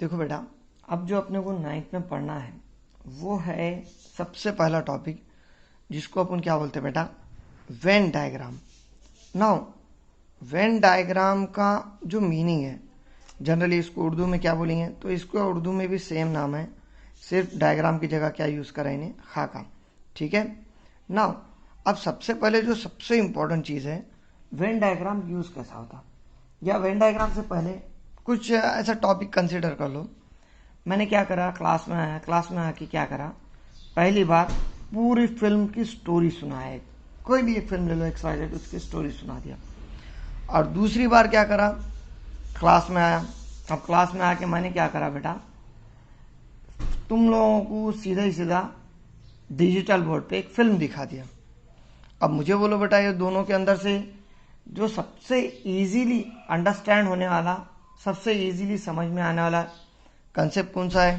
देखो बेटा, अब जो अपने को 9th में पढ़ना है वो है सबसे पहला टॉपिक, जिसको अपन क्या बोलते हैं बेटा, Venn diagram. Now Venn diagram का जो मीनिंग है, जनरली इसको उर्दू में क्या बोलेंगे, तो इसको उर्दू में भी सेम नाम है, सिर्फ डायग्राम की जगह क्या यूज़ करा इन्हें, खाका। ठीक है। नाउ अब सबसे पहले जो सबसे इम्पोर्टेंट चीज़ है, वेन डायग्राम यूज़ कैसा होता, या वेन डायग्राम से पहले कुछ ऐसा टॉपिक कंसिडर कर लो। मैंने क्या करा, क्लास में आके क्या करा, पहली बार पूरी फिल्म की स्टोरी सुनाया। कोई भी एक फिल्म ले लो, XYZ, उसकी स्टोरी सुना दिया। और दूसरी बार क्या करा, क्लास में आया। अब क्लास में आके मैंने क्या करा बेटा, तुम लोगों को सीधा ही सीधा डिजिटल बोर्ड पे एक फिल्म दिखा दिया। अब मुझे बोलो बेटा, ये दोनों के अंदर से जो सबसे इजीली अंडरस्टैंड होने वाला, सबसे इजीली समझ में आने वाला कंसेप्ट कौन सा है?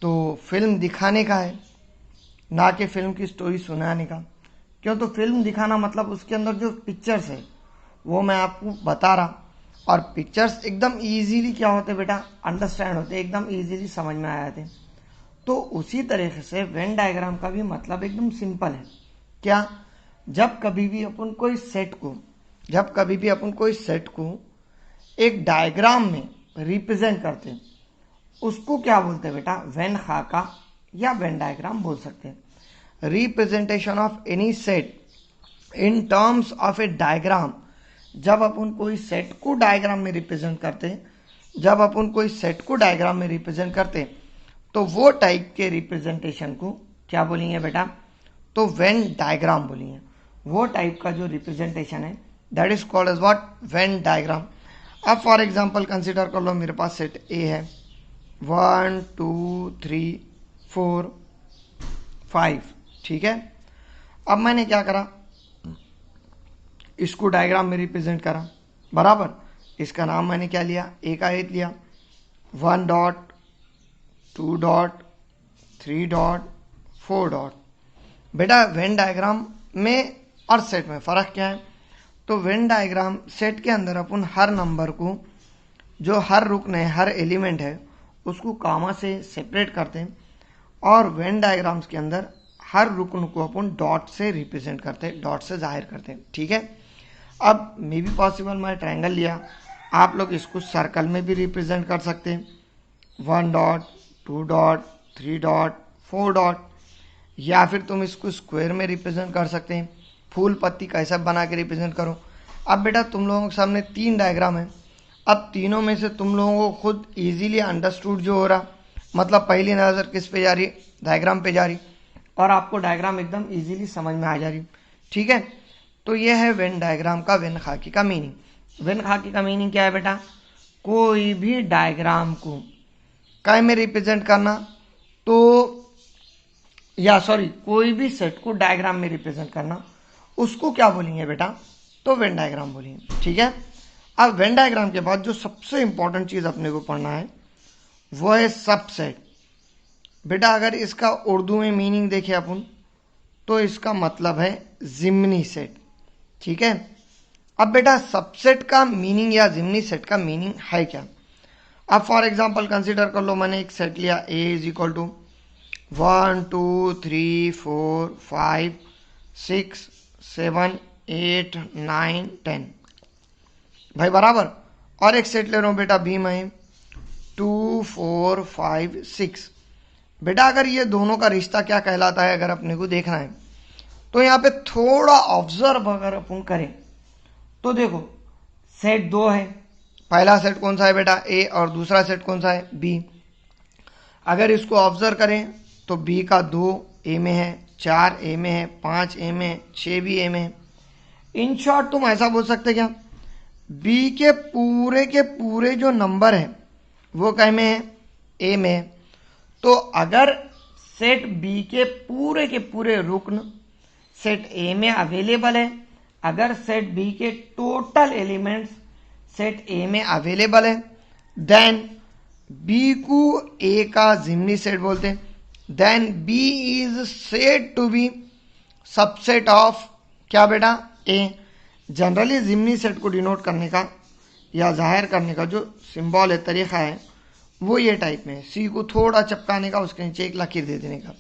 तो फिल्म दिखाने का है, ना कि फिल्म की स्टोरी सुनाने का। क्यों? तो फिल्म दिखाना मतलब उसके अंदर जो पिक्चर्स है वो मैं आपको बता रहा, और पिक्चर्स एकदम इजीली क्या होते बेटा, अंडरस्टैंड होते, एकदम इजीली समझ में आ जाते। तो उसी तरीके से वेन डायग्राम का भी मतलब एकदम सिंपल है। क्या? जब कभी भी अपन कोई सेट को एक डायग्राम में रिप्रेजेंट करते हैं, उसको क्या बोलते हैं बेटा, वेन खाका या वेन डायग्राम बोल सकते हैं। Representation of any set in terms of A diagram. जब अपन कोई सेट को डायग्राम में रिप्रेजेंट करते, तो वो टाइप के रिप्रेजेंटेशन को क्या बोलेंगे बेटा, तो वेन डायग्राम बोलेंगे। वो टाइप का जो रिप्रेजेंटेशन है, that is called as what, Venn diagram. अब फॉर एग्जांपल कंसीडर कर लो, मेरे पास सेट ए है, 1 2 3 4 5। ठीक है। अब मैंने क्या करा, इसको डायग्राम में रिप्रेजेंट करा, बराबर। इसका नाम मैंने क्या लिया, ए का एथ लिया, 1 डॉट 2 डॉट 3 डॉट 4 डॉट। बेटा वेन डायग्राम में और सेट में फ़र्क क्या है? तो वेन डायग्राम सेट के अंदर अपन हर नंबर को, जो हर रुकन है, हर एलिमेंट है, उसको कामा से सेपरेट करते हैं, और वेन डायग्राम्स के अंदर हर रुकन को अपन डॉट से रिप्रेजेंट करते हैं, डॉट से जाहिर करते हैं। ठीक है। अब मे बी पॉसिबल, मैं ट्रायंगल लिया, आप लोग इसको सर्कल में भी रिप्रेजेंट कर सकते हैं, 1 डॉट 2 डॉट 3 डॉट 4 डॉट, या फिर तुम इसको स्क्वायर में रिप्रेजेंट कर सकते हैं, फूल पत्ती कैसा बना के रिप्रेजेंट करो। अब बेटा तुम लोगों के सामने 3 डायग्राम है। अब तीनों में से तुम लोगों को खुद इजीली अंडरस्टूड जो हो रहा, मतलब पहली नज़र किस पे जा रही, डायग्राम पे जा रही, और आपको डायग्राम एकदम इजीली समझ में आ जा रही। ठीक है। तो ये है वेन डायग्राम का, वेन खाकी का मीनिंग। वेन खाकी का मीनिंग क्या है बेटा, कोई भी डायग्राम को काय में रिप्रेजेंट करना, तो या सॉरी, कोई भी सेट को डायग्राम में रिप्रेजेंट करना, उसको क्या बोलेंगे बेटा, तो वेन डायग्राम बोलेंगे। ठीक है। अब वेन डायग्राम के बाद जो सबसे इंपॉर्टेंट चीज अपने को पढ़ना है वो है सबसेट। बेटा अगर इसका उर्दू में मीनिंग देखें अपन, तो इसका मतलब है जिम्नी सेट। ठीक है। अब बेटा सबसेट का मीनिंग या जिम्नी सेट का मीनिंग है क्या? अब फॉर एग्जांपल कंसीडर कर लो, मैंने एक सेट लिया, ए इज इक्वल टू 1 2 3 4 5 6 7 8 9 10, भाई बराबर। और एक सेट ले रहा हूं बेटा बी में, 2 4 5 6। बेटा अगर ये दोनों का रिश्ता क्या कहलाता है, अगर अपने को देखना है, तो यहाँ पे थोड़ा ऑब्जर्व अगर अपन करें, तो देखो सेट 2 है, पहला सेट कौन सा है बेटा, ए, और दूसरा सेट कौन सा है, बी। अगर इसको ऑब्जर्व करें तो बी का 2 ए में है, 4 ए में है, 5 ए में है, 6 भी ए में है। इन शॉर्ट तुम ऐसा बोल सकते क्या, बी के पूरे जो नंबर है वो कह में है, ए में है। तो अगर सेट बी के पूरे रुकन सेट ए में अवेलेबल है, अगर सेट बी के टोटल एलिमेंट्स सेट ए में अवेलेबल है, देन बी को ए का जिम्नी सेट बोलते हैं। Then B is said to be subset of क्या बेटा, ए। जनरली जिम्नी सेट को डिनोट करने का या जाहिर करने का जो सिंबल है, तरीका है, वो ये टाइप में, सी को थोड़ा चपकाने का, उसके नीचे एक लकीर दे देने का।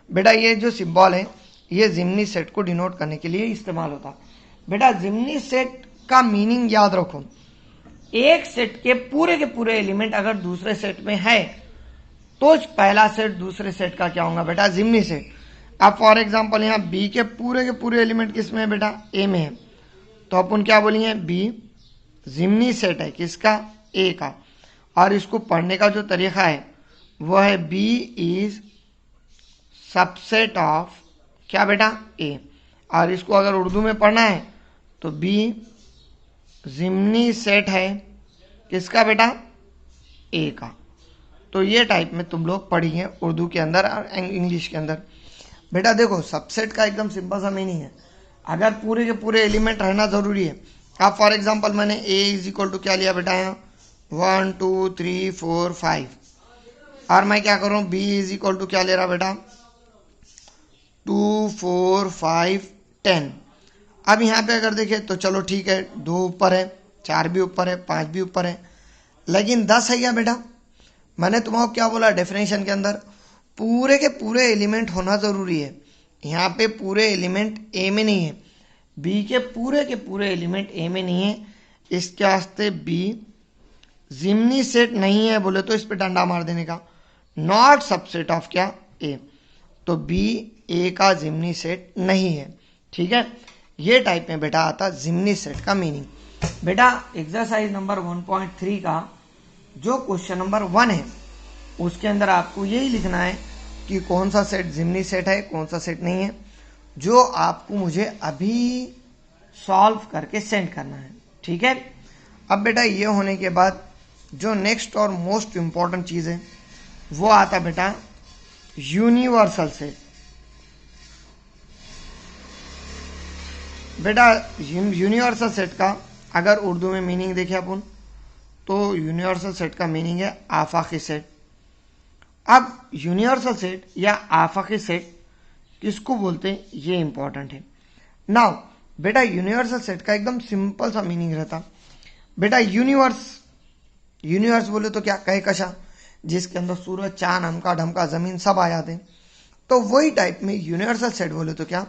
बेटा ये जो सिंबल है ये जिमनी सेट को डिनोट करने के लिए इस्तेमाल होता है। बेटा जिमनी सेट का मीनिंग याद रखो, एक सेट के पूरे एलिमेंट अगर दूसरे सेट में है तो पहला सेट दूसरे सेट का क्या होगा बेटा, जिमनी सेट। अब फॉर एग्जांपल यहाँ बी के पूरे एलिमेंट किस में है बेटा, ए में है, तो अपन क्या बोलेंगे, बी जिमनी सेट है किसका, ए का। और इसको पढ़ने का जो तरीका है वो है बी इज सबसेट ऑफ क्या बेटा, ए। और इसको अगर उर्दू में पढ़ना है तो बी जिमनी सेट है किसका बेटा, ए का। तो ये टाइप में तुम लोग पढ़िए उर्दू के अंदर और इंग्लिश के अंदर। बेटा देखो सबसेट का एकदम सिंपल सा मीनिंग है, अगर पूरे के पूरे एलिमेंट रहना जरूरी है। अब फॉर एग्जांपल मैंने ए इज इक्वल टू क्या लिया बेटा, यहाँ 1 2 3 4 5, और मैं क्या करूँ, बी इज इक्वल टू क्या ले रहा बेटा, 2 4 5 10। अब यहाँ पे अगर देखें तो चलो ठीक है, 2 ऊपर है, 4 भी ऊपर है, 5 भी ऊपर है, लेकिन 10 है क्या बेटा। मैंने तुम्हारा क्या बोला डेफिनेशन के अंदर, पूरे के पूरे एलिमेंट होना ज़रूरी है। यहाँ पे पूरे एलिमेंट ए में नहीं है, बी के पूरे एलिमेंट ए में नहीं है, इसके वास्ते बी जिमनी सेट नहीं है बोले तो इस पे डंडा मार देने का, नॉट सबसेट ऑफ क्या, ए। तो बी ए का जिमनी सेट नहीं है, ठीक है। ये टाइप में बेटा आता जिमनी सेट का मीनिंग। बेटा एक्सरसाइज नंबर 1.3 का जो क्वेश्चन नंबर 1 है उसके अंदर आपको यही लिखना है कि कौन सा सेट जिमनी सेट है, कौन सा सेट नहीं है, जो आपको मुझे अभी सॉल्व करके सेंड करना है, ठीक है। अब बेटा ये होने के बाद जो नेक्स्ट और मोस्ट इम्पॉर्टेंट चीज़ है वो आता बेटा यूनिवर्सल सेट। बेटा यूनिवर्सल सेट का अगर उर्दू में मीनिंग देखें अपन तो यूनिवर्सल सेट का मीनिंग है आफाकी सेट। अब यूनिवर्सल सेट या आफाकी सेट किसको बोलते हैं ये इंपॉर्टेंट है। नाउ बेटा यूनिवर्सल सेट का एकदम सिंपल सा मीनिंग रहता बेटा, यूनिवर्स बोले तो क्या, कहे कशा, जिसके अंदर सूरज चांद हमका ढमका जमीन सब आ जाते हैं। तो वही टाइप में यूनिवर्सल सेट बोले तो क्या,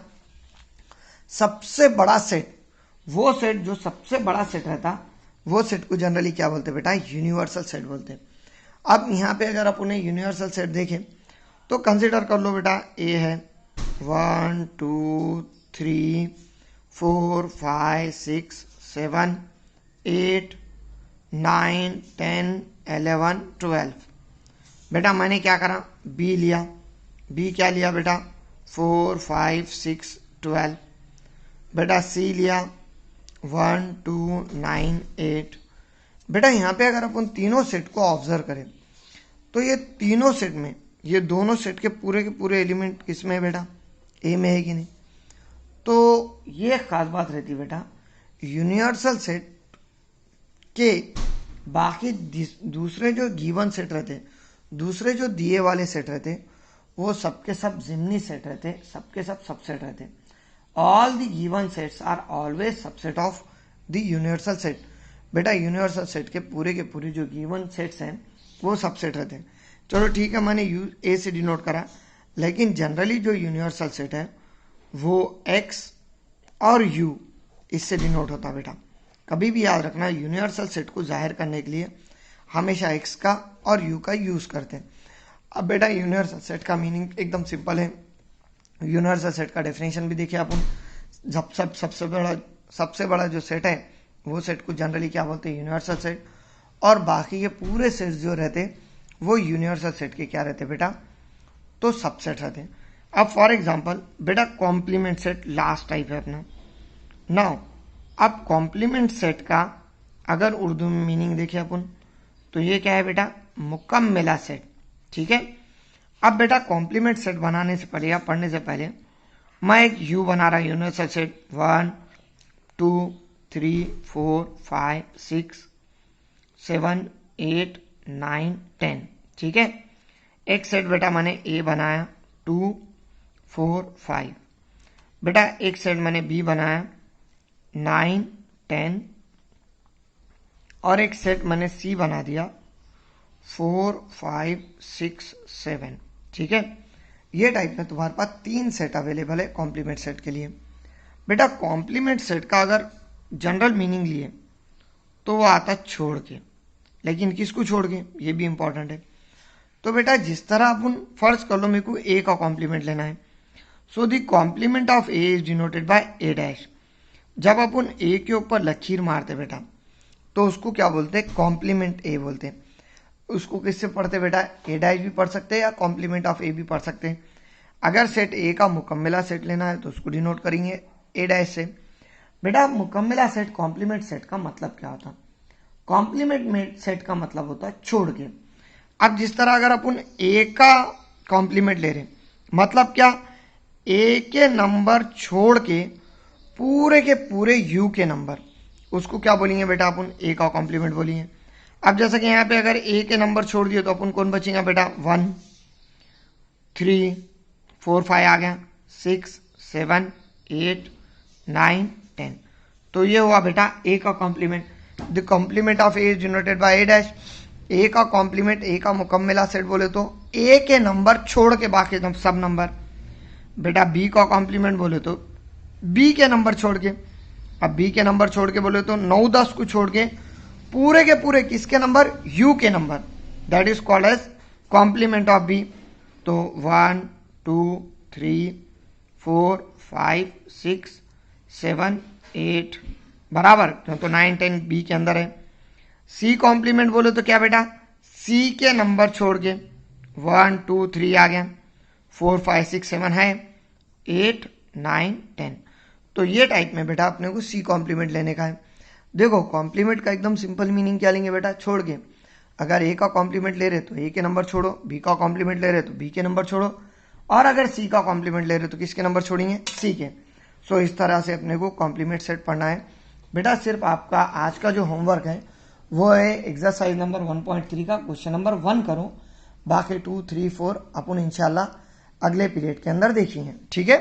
सबसे बड़ा सेट, वो सेट जो सबसे बड़ा सेट रहता वो सेट को जनरली क्या बोलते बेटा, यूनिवर्सल सेट बोलते हैं। अब यहाँ पे अगर अपन यूनिवर्सल सेट देखें तो कंसिडर कर लो बेटा, ए है 1 2 3 4 5 6 7 8 9 10 11 12। बेटा मैंने क्या करा, बी लिया, बी क्या लिया बेटा 4 5 6 12। बेटा सी लिया 1 2 9 8। बेटा यहाँ पे अगर अपन तीनों सेट को ऑब्जर्व करें तो ये तीनों सेट में ये दोनों सेट के पूरे एलिमेंट किस में है बेटा, ए में है कि नहीं। तो ये खास बात रहती है बेटा, यूनिवर्सल सेट के बाकी दूसरे जो गिवन सेट रहते, दूसरे जो दिए वाले सेट रहते वो सबके सब जिमनी सेट रहते, सबके सब सबसेट रहते। All the given sets are always subset of the universal set. बेटा यूनिवर्सल सेट के पूरे जो गिवन सेट्स हैं वो सबसेट रहते हैं। चलो ठीक है, मैंने ए से डिनोट करा, लेकिन जनरली जो यूनिवर्सल सेट है वो एक्स और यू इससे डिनोट होता है। बेटा कभी भी याद रखना, यूनिवर्सल सेट को जाहिर करने के लिए हमेशा एक्स का और यू का यूज़ करते हैं। अब बेटा यूनिवर्सल सेट का मीनिंग एकदम सिंपल है, यूनिवर्सल सेट का डेफिनेशन भी देखिए अपन, सबसे बड़ा जो सेट है वो सेट को जनरली क्या बोलते हैं, यूनिवर्सल सेट। और बाकी के पूरे सेट जो रहते वो यूनिवर्सल सेट के क्या रहते बेटा, तो सबसेट रहते हैं। अब फॉर एग्जांपल बेटा कॉम्प्लीमेंट सेट लास्ट टाइप है अपना। नाउ अब कॉम्प्लीमेंट सेट का अगर उर्दू में मीनिंग देखें अपन तो ये क्या है बेटा, मुकम्मला सेट, ठीक है। अब बेटा कॉम्प्लीमेंट सेट बनाने से पहले या पढ़ने से पहले मैं एक यू बना रहा यूनिवर्सल सेट 1 2 3 4 5 6 7 8 9 10, ठीक है। एक सेट बेटा मैंने ए बनाया 2 4 5। बेटा एक सेट मैंने बी बनाया 9 10, और एक सेट मैंने सी बना दिया 4 5 6 7। ठीक है, ये टाइप में तुम्हारे पास 3 सेट अवेलेबल है कॉम्प्लीमेंट सेट के लिए। बेटा कॉम्प्लीमेंट सेट का अगर जनरल मीनिंग लिए तो वो आता छोड़ के, लेकिन किसको छोड़ के, ये भी इंपॉर्टेंट है। तो बेटा जिस तरह अपन फर्ज कर लो मेरे को ए का कॉम्प्लीमेंट लेना है, so the complement of A is denoted by A dash. जब अपन ए के ऊपर लकीर मारते बेटा तो उसको क्या बोलते हैं, कॉम्प्लीमेंट ए बोलते हैं। उसको किससे पढ़ते बेटा, ए डैश भी पढ़ सकते हैं या कॉम्प्लीमेंट ऑफ ए भी पढ़ सकते हैं। अगर सेट ए का मुकम्मला सेट लेना है तो उसको डिनोट करेंगे ए डैश से। बेटा मुकम्मला सेट कॉम्प्लीमेंट सेट का मतलब क्या होता है, कॉम्प्लीमेंट सेट का मतलब होता है छोड़ के। अब जिस तरह अगर अपन ए का कॉम्प्लीमेंट ले रहे हैं, मतलब क्या, ए के नंबर छोड़ के पूरे यू के नंबर, उसको क्या बोलेंगे बेटा, अपन ए का कॉम्प्लीमेंट बोलेंगे। अब जैसा कि यहाँ पे अगर ए के नंबर छोड़ दिए तो अपन कौन बचेगा बेटा, 1 3 4 5 आ गया, 6 7 8 9 10। तो ये हुआ बेटा ए का complement. The complement of A is denoted by A dash. A का कॉम्प्लीमेंट, ए का मुकम्मला सेट बोले तो ए के नंबर छोड़ के बाकी सब नंबर। बेटा बी का कॉम्प्लीमेंट बोले तो बी के नंबर छोड़ के, अब बी के नंबर छोड़ के बोले तो 9 10 को छोड़ के पूरे किसके नंबर, यू के number, that is called as complement of B. तो 1 2 3 4 5 6 7 8 बराबर, तो 9 10 बी के अंदर है। सी कॉम्प्लीमेंट बोले तो क्या बेटा, सी के नंबर छोड़ के 1 2 3 आ गया, 4 5 6 7 है, 8 9 10। तो ये टाइप में बेटा अपने को सी कॉम्प्लीमेंट लेने का है। देखो कॉम्प्लीमेंट का एकदम सिंपल मीनिंग क्या लेंगे बेटा, छोड़ के। अगर ए का कॉम्प्लीमेंट ले रहे तो ए के नंबर छोड़ो, बी का कॉम्प्लीमेंट ले रहे तो बी के नंबर छोड़ो, और अगर सी का कॉम्प्लीमेंट ले रहे तो किसके नंबर छोड़ेंगे, सी के। सो इस तरह से अपने को कॉम्प्लीमेंट सेट पढ़ना है बेटा। सिर्फ आपका आज का जो होमवर्क है वो है एक्सरसाइज नंबर 1.3 का क्वेश्चन नंबर 1 करो, बाकी 2 3 4 अपन इंशाल्लाह अगले पीरियड के अंदर देखेंगे। ठीक है।